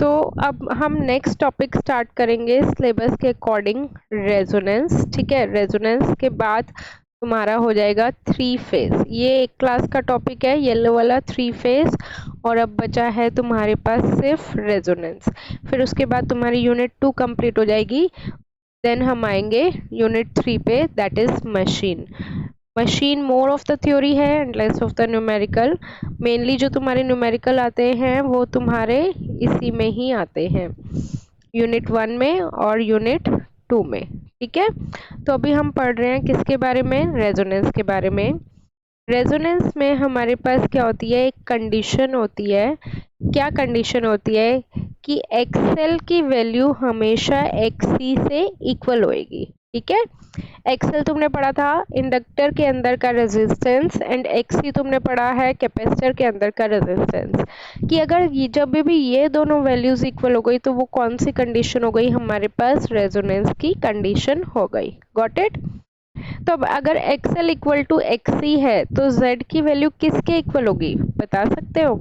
तो अब हम नेक्स्ट टॉपिक स्टार्ट करेंगे सिलेबस के अकॉर्डिंग, रेजोनेंस। ठीक है, रेजोनेंस के बाद तुम्हारा हो जाएगा थ्री फेज। ये एक क्लास का टॉपिक है, येलो वाला थ्री फेज। और अब बचा है तुम्हारे पास सिर्फ रेजोनेंस। फिर उसके बाद तुम्हारी यूनिट 2 कंप्लीट हो जाएगी। देन हम आएंगे यूनिट 3 पे, that is machine. Machine more of the theory है and less of the numerical. Mainly जो तुम्हारे न्यूमेरिकल आते हैं वो तुम्हारे इसी में ही आते हैं, यूनिट 1 में और यूनिट 2 में। ठीक है, तो अभी हम पढ़ रहे हैं किसके बारे में, रेजोनेंस के बारे में। रेजोनेंस में हमारे पास क्या होती है, एक कंडीशन होती है। क्या कंडीशन होती है कि एक्सएल की वैल्यू हमेशा एक्सी से इक्वल होएगी। ठीक है, एक्सएल तुमने पढ़ा था इंडक्टर के अंदर का रेजिस्टेंस एंड एक्सी तुमने पढ़ा है कैपेसिटर के अंदर का रेजिस्टेंस, कि अगर जब भी ये दोनों वैल्यूज इक्वल हो गई तो वो कौन सी कंडीशन हो गई, हमारे पास रेजोनेंस की कंडीशन हो गई। Got it. तो अब अगर एक्सएल इक्वल टू एक्सी है तो जेड की वैल्यू किसके इक्वल होगी, बता सकते हो।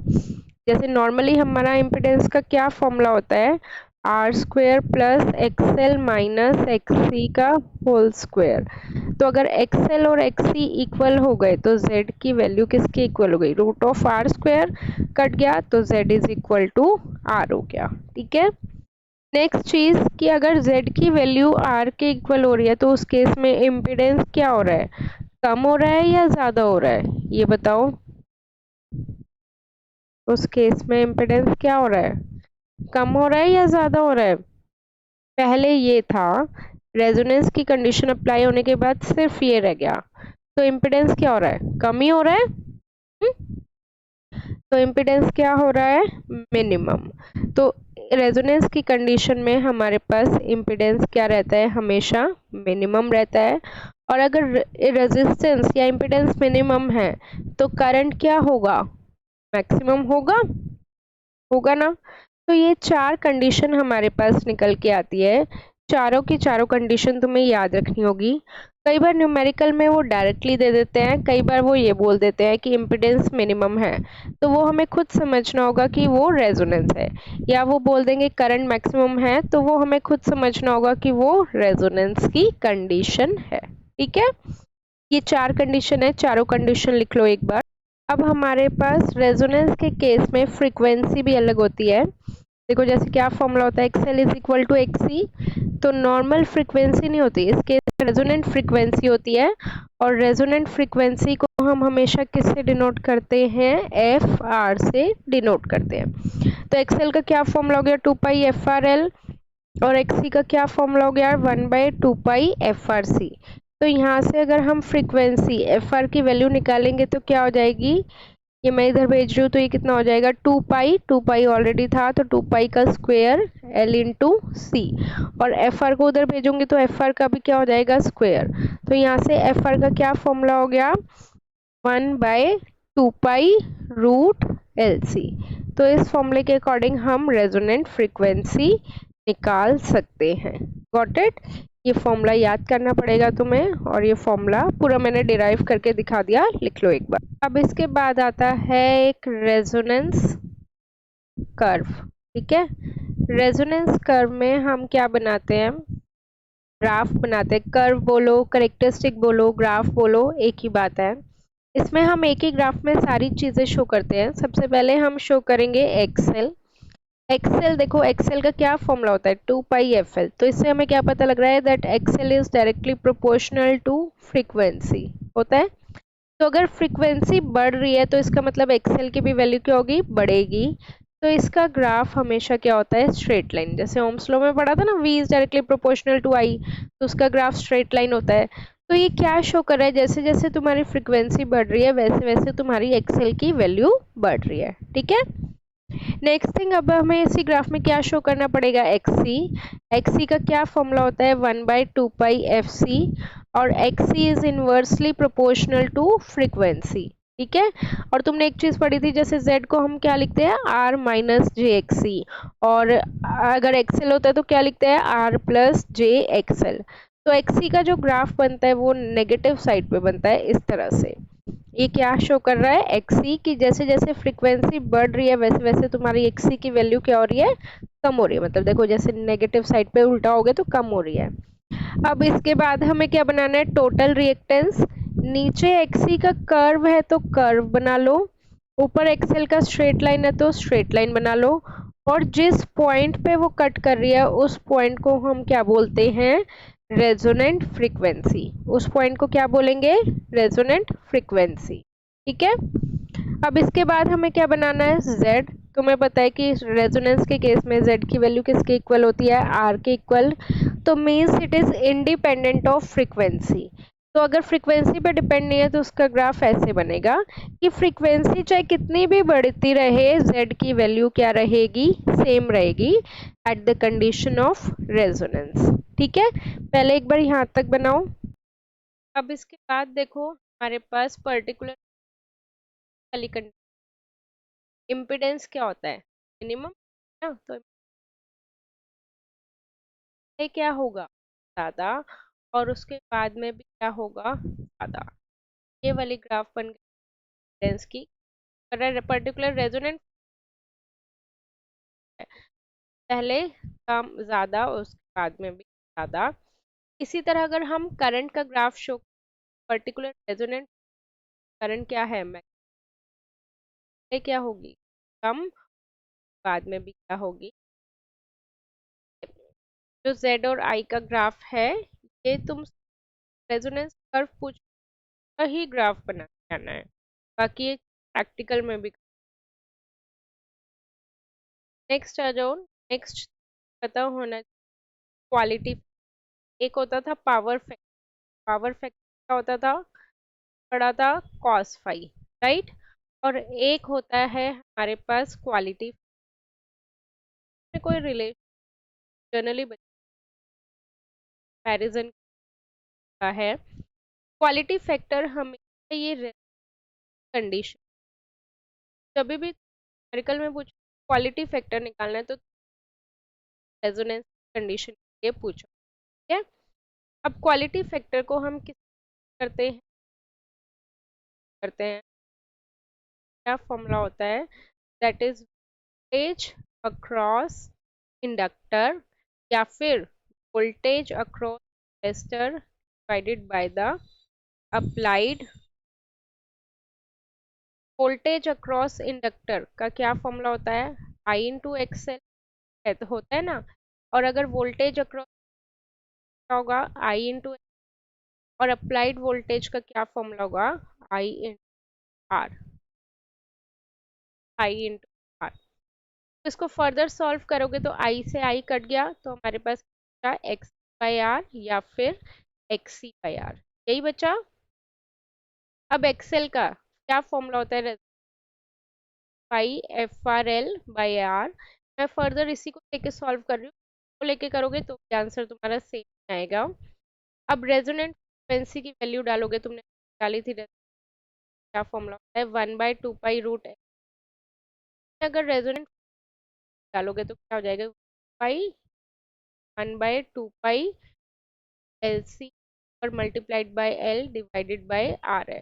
जैसे नॉर्मली हमारा इम्पिडेंस का क्या फॉर्मूला होता है, R square plus X L minus X C का होल स्क्वेयर। तो अगर एक्सएल और एक्सी इक्वल हो गए तो जेड की वैल्यू किसके इक्वल हो गई, root of R square cut गया तो Z is equal to R हो गया। ठीक है, नेक्स्ट चीज कि अगर z की वैल्यू r के इक्वल हो रही है तो उस केस में इम्पीडेंस क्या हो रहा है, कम हो रहा है या ज्यादा हो रहा है, ये बताओ। उस केस में इम्पीडेंस क्या हो रहा है, कम हो रहा है या ज्यादा हो रहा है। पहले ये था, रेजोनेंस की कंडीशन अप्लाई होने के बाद सिर्फ ये रह गया, तो इम्पीडेंस क्या हो रहा है, कम ही हो रहा है। तो इम्पीडेंस क्या हो रहा है, मिनिमम। तो रेजोनेंस की कंडीशन में हमारे पास इम्पीडेंस क्या रहता है, हमेशा मिनिमम रहता है। और अगर रेजिस्टेंस या इम्पीडेंस मिनिमम है तो करंट क्या होगा, मैक्सिमम होगा, होगा ना। तो ये चार कंडीशन हमारे पास निकल के आती है। चारों की चारों कंडीशन तुम्हें याद रखनी होगी। कई बार न्यूमेरिकल में वो डायरेक्टली दे देते हैं, कई बार वो ये बोल देते हैं कि इम्पीडेंस मिनिमम है, तो वो हमें खुद समझना होगा कि वो रेजोनेंस है। या वो बोल देंगे करंट मैक्सिमम है, तो वो हमें खुद समझना होगा कि वो रेजोनेंस की कंडीशन है। ठीक है, ये चार कंडीशन है, चारों कंडीशन लिख लो एक बार। अब हमारे पास रेजोनेंस के केस में फ्रीक्वेंसी भी अलग होती है। देखो जैसे क्या फॉर्मूला होता है, X L is equal to X C. तो नॉर्मल फ्रीक्वेंसी नहीं होती, इसके रेजोनेंट फ्रीक्वेंसी होती है। और रेजोनेंट फ्रीक्वेंसी को हम हमेशा किससे डिनोट करते हैं, एफ आर से डिनोट करते हैं। तो एक्सएल का क्या फॉर्मूला हो गया, 2 पाई एफ आर एल। और एक्सी का क्या फॉर्मूला हो गया, 1/2 पाई एफ आर सी। तो यहाँ से अगर हम फ्रीक्वेंसी एफ आर की वैल्यू निकालेंगे तो क्या हो जाएगी, ये मैं इधर भेज रही हूँ तो ये कितना हो जाएगा, 2 पाई ऑलरेडी था तो 2 पाई का स्क्वायर एल इंटू सी। और एफ आर को उधर भेजूंगी तो एफ आर का भी क्या हो जाएगा, स्क्वायर। तो यहाँ से एफ आर का क्या फॉर्मूला हो गया, 1/2 पाई रूट एल सी। तो इस फॉर्मूले के अकॉर्डिंग हम रेजोनेंट फ्रीक्वेंसी निकाल सकते हैं। Got it. ये फॉर्मूला याद करना पड़ेगा तुम्हें, और ये फॉर्मूला पूरा मैंने डिराइव करके दिखा दिया, लिख लो एक बार। अब इसके बाद आता है एक रेजोनेंस कर्व। ठीक है, रेजोनेंस कर्व में हम क्या बनाते हैं, ग्राफ बनाते हैं। कर्व बोलो, कैरेक्टरिस्टिक बोलो, ग्राफ बोलो, एक ही बात है। इसमें हम एक ही ग्राफ में सारी चीजें शो करते हैं। सबसे पहले हम शो करेंगे एक्सेल। एक्सेल देखो, एक्सेल का क्या फॉर्मूला होता है, 2 पाई एफ एल। तो इससे हमें क्या पता लग रहा है, that X L is directly proportional to frequency होता है। तो अगर फ्रीक्वेंसी बढ़ रही है तो इसका मतलब एक्सेल की भी वैल्यू क्या होगी, बढ़ेगी। तो इसका ग्राफ हमेशा क्या होता है, स्ट्रेट लाइन। जैसे ओम्स लॉ में पढ़ा था ना, V is directly proportional to I, तो उसका ग्राफ स्ट्रेट लाइन होता है। तो ये क्या शो कर रहा है, जैसे जैसे तुम्हारी फ्रीक्वेंसी बढ़ रही है वैसे वैसे तुम्हारी एक्सेल की वैल्यू बढ़ रही है। ठीक है, नेक्स्ट थिंग, अब हमें इसी ग्राफ में क्या शो करना पड़ेगा, एक्सी। एक्सी का क्या फॉर्मूला होता है, 1/2 पाई एफ सी। और X C is inversely proportional to frequency. ठीक है, और तुमने एक चीज पढ़ी थी, जैसे z को हम क्या लिखते हैं, r माइनस जे एक्सी। और अगर एक्सएल होता है तो क्या लिखते हैं, r प्लस जे एक्सएल। तो एक्सी का जो ग्राफ बनता है वो नेगेटिव साइड पे बनता है इस तरह से। ये क्या शो कर रहा है, एक्सी की जैसे जैसे फ्रीक्वेंसी बढ़ रही है वैसे वैसे तुम्हारी एक्सी की वैल्यू क्या हो रही है, कम हो रही है। मतलब देखो जैसे नेगेटिव साइड पे उल्टा हो गया तो कम हो रही है। अब इसके बाद हमें क्या बनाना है, टोटल रिएक्टेंस। नीचे एक्सी का कर्व है तो कर्व बना लो, ऊपर एक्सेल का स्ट्रेट लाइन है तो स्ट्रेट लाइन बना लो, और जिस पॉइंट पे वो कट कर रही है उस पॉइंट को हम क्या बोलते हैं, रेजोनेंट फ्रीक्वेंसी। उस पॉइंट को क्या बोलेंगे, रेजोनेंट फ्रीक्वेंसी। ठीक है। अब इसके बाद हमें क्या बनाना है, z। तुम्हें पता है कि रेजोनेंस के केस में z की वैल्यू किसके इक्वल होती है, r के इक्वल। तो means it is independent of frequency. तो अगर फ्रीक्वेंसी पे डिपेंड नहीं है तो उसका ग्राफ ऐसे बनेगा कि फ्रीक्वेंसी चाहे कितनी भी बढ़ती रहे z की वैल्यू क्या रहेगी, सेम रहेगी at the condition of resonance. ठीक है, पहले एक बार यहाँ तक बनाओ। अब इसके बाद देखो हमारे पास पर्टिकुलर वाली इम्पिडेंस क्या होता है, मिनिमम ना, तो ये क्या होगा, ज़्यादा, और उसके बाद में भी क्या होगा, ज़्यादा। ये वाली ग्राफ बन गई इम्पिडेंस की। पर्टिकुलर रेजोनेंट पहले कम ज़्यादा उसके बाद में भी ज़्यादा। इसी तरह अगर हम करंट का graph show, particular resonant current क्या है, ये क्या होगी, कम, बाद में भी क्या होगी। जो z और i का ग्राफ है, ये तुम रेजोनेंस कर्व पूछ ही ग्राफ बना के आना है, बाकी ये प्रैक्टिकल में भी। नेक्स्ट आ जाओ। नेक्स्ट पता होना क्वालिटी। एक होता था पावर फैक्टर, पावर फैक्टर क्या होता था, पढ़ा था कॉस फाई, राइट। और एक होता है हमारे पास क्वालिटी में कोई रिलेशन, जनरली कंपैरिजन का है। क्वालिटी फैक्टर हमें ये कंडीशन, जब भी न्यूमेरिकल में पूछो क्वालिटी फैक्टर निकालना है तो रेजोनेंस कंडीशन ये पूछो। ठीक है। अब क्वालिटी फैक्टर को हम किस करते हैं क्या फॉर्मूला होता है, that is voltage across inductor, या फिर voltage across resistor divided by the applied voltage across inductor का क्या फॉर्मूला होता है, आई इंटू एक्सएल है तो होता है ना। और अगर वोल्टेज अक्रॉस होगा आई इंटू, और अप्लाइड वोल्टेज का क्या फॉर्मूला होगा, I into R, I into R. तो इसको फर्दर सॉल्व करोगे तो आई से आई कट गया तो हमारे पास बचा एक्स बाई आर या फिर एक्स सी बाई आर, यही बचा। अब एक्सेल का क्या फॉर्मूला होता है, pi F R L by R. मैं फर्दर इसी को लेके सॉल्व कर रही हूँ, तो लेके करोगे तो आंसर तुम्हारा सेम आएगा। अब रेजोनेंट फ्रीक्वेंसी की वैल्यू डालोगे, तुमने डाली थी, क्या फॉर्मूला होता है, 1/2 पाई रूट। अगर रेजोनेंट डालोगे तो क्या हो जाएगा, पाई 1/2 पाई एल सी और multiplied by L divided by R है।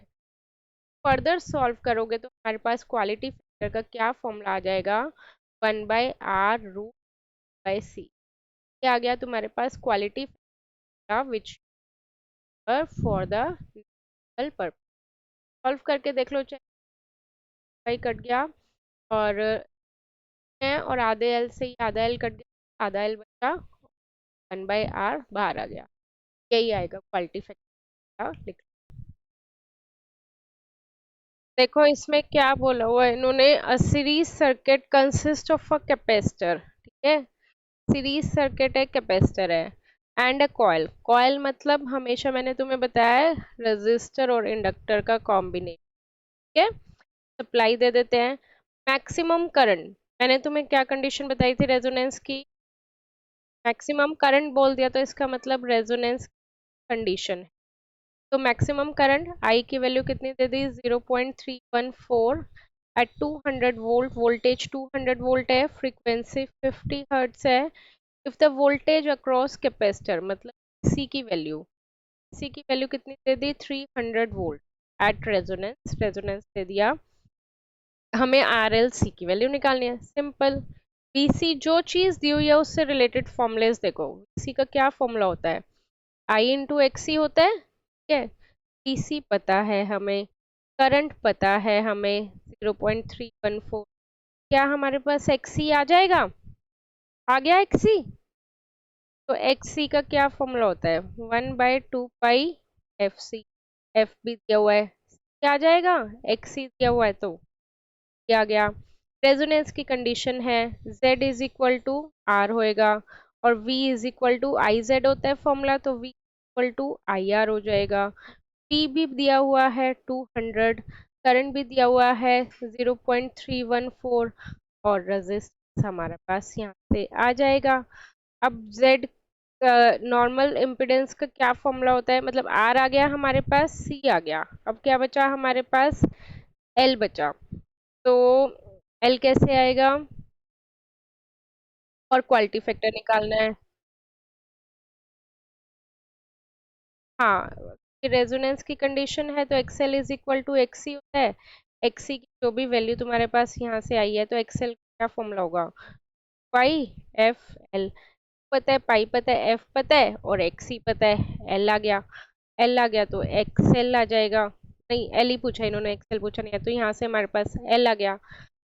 फर्दर सॉल्व करोगे तो हमारे पास क्वालिटी फैक्टर का क्या फॉर्मूला आ जाएगा, 1/r√/c। ये आ गया तुम्हारे पास quality factor which for the purpose. Solve करके देख लो, चाहे पाई कट गया और है, और आधे एल से ही आधा एल कट गया, आधा एल बचा, 1/r बाहर आ गया। यही आएगा क्वालिटी फैक्टर लिख। देखो इसमें क्या बोला हुआ है इन्होंने, a series circuit consist of a capacitor. ठीक है, सीरीज सर्किट है, कैपेसिटर है, एंड अ कॉइल। कॉइल मतलब हमेशा मैंने तुम्हें बताया है रेजिस्टर और इंडक्टर का कॉम्बिनेशन। ठीक है, सप्लाई दे देते हैं। मैक्सिमम करंट, मैंने तुम्हें क्या कंडीशन बताई थी रेजोनेंस की, मैक्सिमम करंट बोल दिया तो इसका मतलब रेजोनेंस कंडीशन है। तो मैक्सिमम करंट आई की वैल्यू कितनी दे दी, 0.314 एट 200 वोल्ट, वोल्टेज 200 वोल्ट है, फ्रीक्वेंसी 50 हर्ट्ज है। If the voltage across capacitor मतलब सी की वैल्यू, सी की वैल्यू कितनी दे दी, 300 वोल्ट एट रेजोनेंस, रेजोनेंस दे दिया, हमें आर एल सी की वैल्यू निकालनी है, सिंपल। वीसी जो चीज दी हुई है उससे रिलेटेड फॉर्मूलेस देखो, वीसी का क्या फॉर्मूला होता है, आई इंटू एक्सी होता है, ठीक है। वीसी पता है हमें, करंट पता है हमें 0.314, क्या हमारे पास एक्सी आ जाएगा, आ गया एक्सी। तो एक्सी का क्या फॉर्मूला होता है, 1/2 पाई एफ सी, एफ भी दिया हुआ है, क्या आ जाएगा, एक्सी दिया हुआ है तो आ गया। रेजोनेंस की कंडीशन है Z is equal to R होएगा, और V is equal to I Z होता है फॉर्मूला, तो V equal to I R हो जाएगा। P भी दिया हुआ है 200, करंट भी दिया हुआ है 0.314, और रेजिस्टेंस हमारे पास यहाँ से आ जाएगा। अब Z नॉर्मल इम्पिडेंस का क्या फॉर्मूला होता है, मतलब R आ गया हमारे पास, C आ गया, अब क्या बचा हमारे पास, L बचा। तो L कैसे आएगा, और क्वालिटी फैक्टर निकालना है। हाँ, रेजोनेंस की कंडीशन है तो XL is equal to XC होता है, एक्सी की जो भी वैल्यू तुम्हारे पास यहाँ से आई है, तो एक्सएल क्या फॉर्मूला होगा, पाई एफ एल, पता है पाई पता है, एफ पता है, और एक्सी पता है, एल आ गया, एल आ गया तो एक्सएल आ जाएगा, नहीं एल ही पूछा इन्होंने, एक्सएल पूछा नहीं है, तो यहाँ से हमारे पास एल आ गया।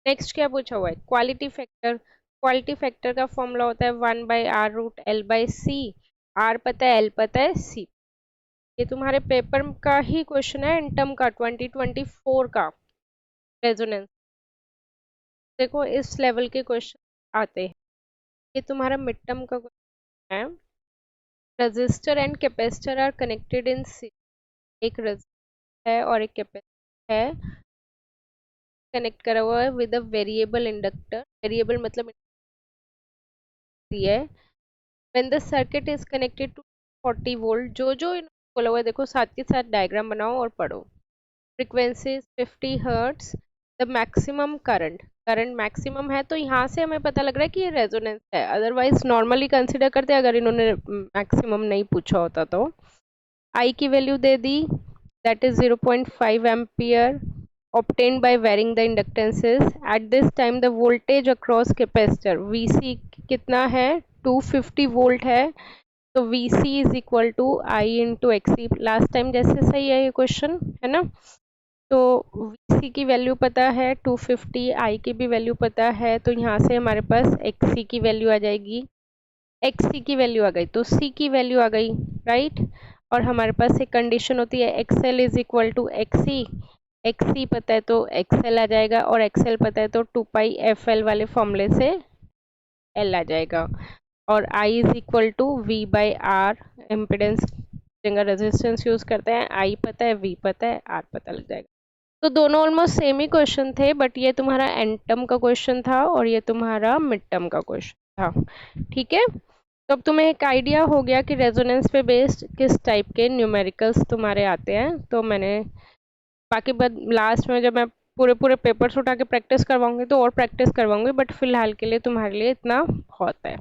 नेक्स्ट क्या पूछा हुआ है, क्वालिटी फैक्टर, क्वालिटी फैक्टर का फॉर्मूला होता है 1/R√L/C, आर पता है, एल पता है, सी। ये तुम्हारे पेपर का ही क्वेश्चन है, एंटम का 2024 का रेजोनेंस, देखो इस लेवल के क्वेश्चन आते हैं। ये तुम्हारा मिड टर्म का क्वेश्चन है, resistor and capacitor are connected in सी, एक रजिस्टर है और एक कैपेसिटर है, कनेक्ट करा हुआ है with a variable inductor, variable मतलब है, when the circuit is connected to 40 volts, जो जो इन्होंने बोला हुआ है देखो साथ के साथ डायग्राम बनाओ और पढ़ो। Frequency 50 hertz, the maximum current, current maximum है, तो यहाँ से हमें पता लग रहा है कि ये रेजोनेंस है, अदरवाइज नॉर्मली कंसिडर करते अगर इन्होंने मैक्सिमम नहीं पूछा होता तो। आई की value they the, that is 0.5 ampere, obtained by varying the inductances at this time the voltage across capacitor VC कितना है, 250 वोल्ट है, तो VC is equal to I into XC, last time जैसे सही है ये क्वेश्चन है ना। तो VC की वैल्यू पता है 250, आई की भी वैल्यू पता है, तो यहाँ से हमारे पास XC की वैल्यू आ जाएगी, XC की वैल्यू आ गई तो C की वैल्यू आ गई, राइट। और हमारे पास एक कंडीशन होती है XL is equal to XC, XC पता है तो XL आ जाएगा, और XL पता है तो 2 पाई FL वाले फॉर्मूले से L आ जाएगा, और I is equal to V/R, impedance resistance use करते हैं, I पता है, V पता है, R पता लग जाएगा। तो दोनों ऑलमोस्ट सेम ही क्वेश्चन थे, बट ये तुम्हारा एंड टर्म का क्वेश्चन था और ये तुम्हारा मिड टर्म का क्वेश्चन था, ठीक है। तो अब तुम्हें एक आइडिया हो गया कि रेजोनेंस पे बेस्ड किस टाइप के न्यूमेरिकल्स तुम्हारे आते हैं। तो मैंने बाकी बात लास्ट में जब मैं पूरे पूरे पेपर्स उठा के प्रैक्टिस करवाऊंगी तो और प्रैक्टिस करवाऊंगी, बट फिलहाल के लिए तुम्हारे लिए इतना बहुत है।